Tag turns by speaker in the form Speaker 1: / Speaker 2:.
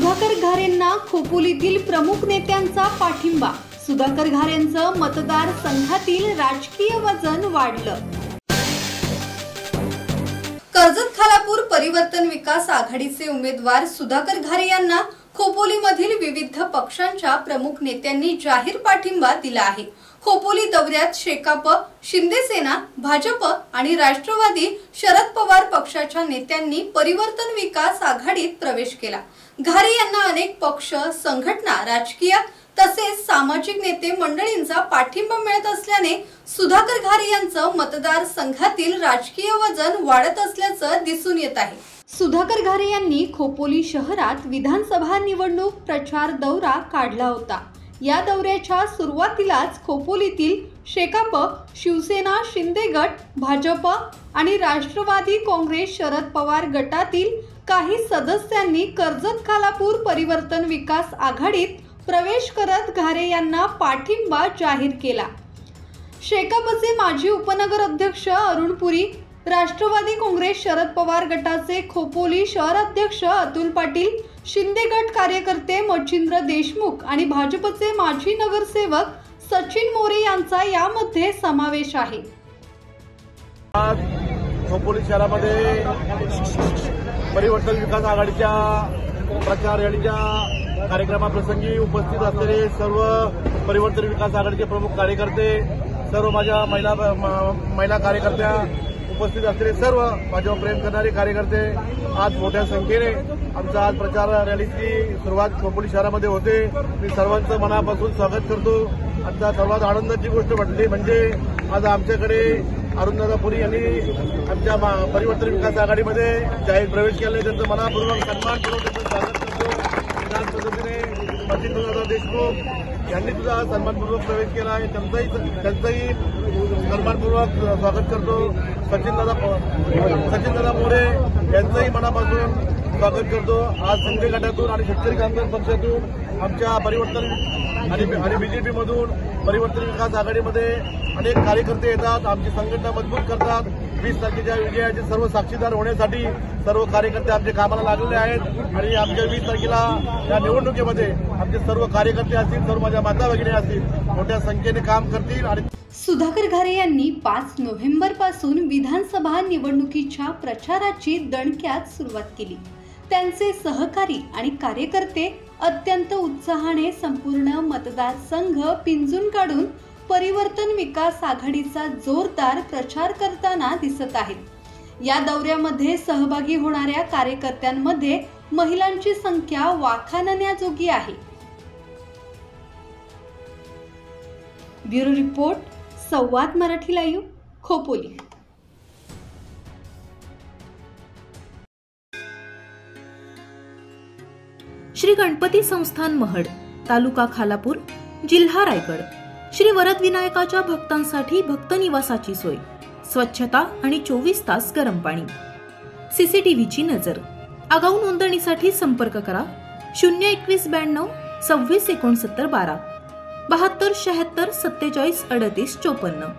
Speaker 1: सुधाकर घारेंना खोपोलीतील प्रमुख नेत्यांचा पाठिंबा। सुधाकर घारेंचं मतदार संघातील राजकीय वजन वाढलं। कर्जत खालापूर परिवर्तन विकास आघाडीचे उमेदवार सुधाकर घारे यांना खोपोलीमधील विविध पक्षांच्या प्रमुख नेत्यांनी जाहीर पाठिंबा दिला आहे। खोपोली दौऱ्यात शेकाप, शिंदे सेना, भाजप आणि राष्ट्रवादी शरद पवार पक्षाच्या नेत्यांनी परिवर्तन विकास आघाडीत प्रवेश केला। घारे यांना अनेक पक्ष, संघटना, राजकीय तसेच सामाजिक नेते मंडळींचा पाठिंबा मिळत असल्याने सुधाकर घारे यांचं मतदार संघातील राजकीय वजन वाढत असल्याचं दिसून येत आहे। सुधाकर घारे यांनी खोपोली शहरात विधानसभा निवडणूक प्रचार दौरा काढला होता। या दौऱ्याच्या सुरुवातीलाच खोपोलीतील शेकाप, शिवसेना, शिंदे गट, भाजप आणि राष्ट्रवादी काँग्रेस शरद पवार गटातील काही सदस्यांनी कर्जत खालापूर परिवर्तन विकास आघाडीत प्रवेश करत घारे यांना पाठिंबा जाहीर केला। शेकापचे माजी उपनगर अध्यक्ष अरुण पुरी, राष्ट्रवादी काँग्रेस शरद पवार गटाचे खोपोली शहर अध्यक्ष अतुल पाटील, शिंदे गट कार्यकर्ते मच्छिंद्र देशमुख आणि भाजपचे माजी नगरसेवक सचिन मोरे यांचा यामध्ये समावेश आहे।
Speaker 2: खोपोली शहरामध्ये परिवर्तन विकास आघाडीच्या प्रचार रॅलीच्या कार्यक्रमाप्रसंगी उपस्थित असलेले सर्व परिवर्तन विकास आघाडीचे प्रमुख कार्यकर्ते, सर्व माझ्या महिला कार्यकर्त्या, उपस्थित असलेले सर्व माझ्यावर प्रेम करणारे कार्यकर्ते आज मोठ्या संख्येने आमचा आज प्रचार रॅलीची सुरुवात खोपोली शहरामध्ये होते। मी सर्वांचं मनापासून स्वागत करतो। आता सर्वात आनंदाची गोष्ट म्हटली म्हणजे आज आमच्याकडे अरुणदादा पुरी यांनी आमच्या परिवर्तन विकास आघाडीमध्ये जाहीर प्रवेश केला। त्यांचं मनापूर्वक सन्मानपूर्वक त्यांचं स्वागत करतो। विधान सदस्याने मच्छिंद्रदादा देशमुख यांनी सुद्धा सन्मानपूर्वक प्रवेश केला आहे, त्यांचंही सन्मानपूर्वक स्वागत करतो। सचिनदादा मोरे यांचंही मनापासून स्वागत करतो। आज शिंदे गटातून आणि शेतकरी कामगार पक्षातून आमच्या परिवर्तन आणि बीजेपी मधून परिवर्तन विकास आघाडीमध्ये अनेक कार्यकर्ते येतात, आमची संघटना मजबूत करतात। 20 तारखेच्या विजयाचे सर्व साक्षीदार होण्यासाठी सर्व कार्यकर्ते आमचे कामाला लागलेले आहेत आणि आमच्या 20 तारखेला या निवडणुकीमध्ये आमचे सर्व कार्यकर्ते असतील, सर्व माझ्या माता भगिनी असतील, मोठ्या संख्येने काम करतील। आणि
Speaker 1: सुधाकर घारे यांनी 5 नोव्हेंबर पासून विधानसभा निवडणुकीच्या प्रचाराची दणक्यात सुरुवात केली। त्यांचे सहकारी आणि कार्यकर्ते अत्यंत उत्साहाने संपूर्ण मतदारसंघ पिंजून काढून परिवर्तन विकास आघाडीचा जोरदार प्रचार करताना दिसत आहेत। या दौऱ्यामध्ये सहभागी होणाऱ्या कार्यकर्त्यांमध्ये महिलांची संख्या वाखाणण्याजोगी आहे। ब्युरो रिपोर्ट, संवाद मराठी लाईव्ह, खोपोली।
Speaker 3: श्री गणपती संस्थान महड, तालुका खालापूर, जिल्हा रायगड। श्री वरद विनायकाच्या भक्तांसाठी भक्त निवासाची सोय, स्वच्छता आणि 24 तास गरम पाणी, सीसीटीव्हीची नजर। आगाऊ नोंदणीसाठी संपर्क करा 021 92 26 69 12 72 76 47 38 54।